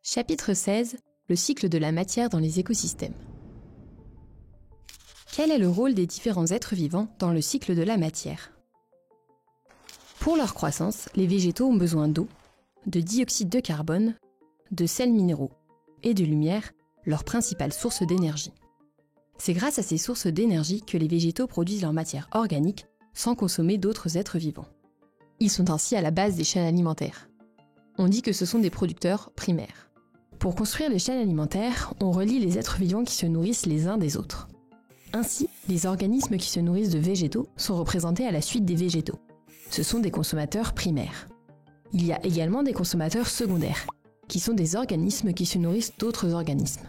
Chapitre 16. Le cycle de la matière dans les écosystèmes. Quel est le rôle des différents êtres vivants dans le cycle de la matière? Pour leur croissance, les végétaux ont besoin d'eau, de dioxyde de carbone, de sels minéraux et de lumière, leur principale source d'énergie. C'est grâce à ces sources d'énergie que les végétaux produisent leur matière organique sans consommer d'autres êtres vivants. Ils sont ainsi à la base des chaînes alimentaires. On dit que ce sont des producteurs primaires. Pour construire les chaînes alimentaires, on relie les êtres vivants qui se nourrissent les uns des autres. Ainsi, les organismes qui se nourrissent de végétaux sont représentés à la suite des végétaux. Ce sont des consommateurs primaires. Il y a également des consommateurs secondaires, qui sont des organismes qui se nourrissent d'autres organismes.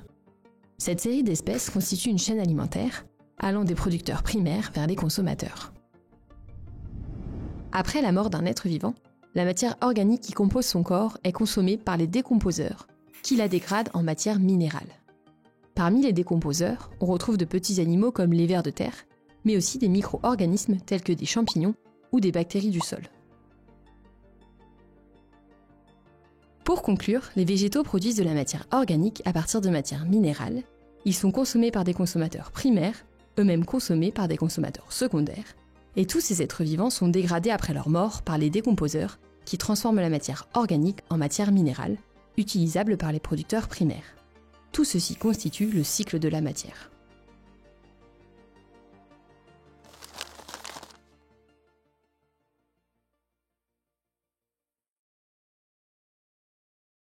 Cette série d'espèces constitue une chaîne alimentaire, allant des producteurs primaires vers les consommateurs. Après la mort d'un être vivant, la matière organique qui compose son corps est consommée par les décomposeurs, qui la dégradent en matière minérale. Parmi les décomposeurs, on retrouve de petits animaux comme les vers de terre, mais aussi des micro-organismes tels que des champignons ou des bactéries du sol. Pour conclure, les végétaux produisent de la matière organique à partir de matières minérales. Ils sont consommés par des consommateurs primaires, eux-mêmes consommés par des consommateurs secondaires, et tous ces êtres vivants sont dégradés après leur mort par les décomposeurs qui transforment la matière organique en matière minérale, utilisable par les producteurs primaires. Tout ceci constitue le cycle de la matière.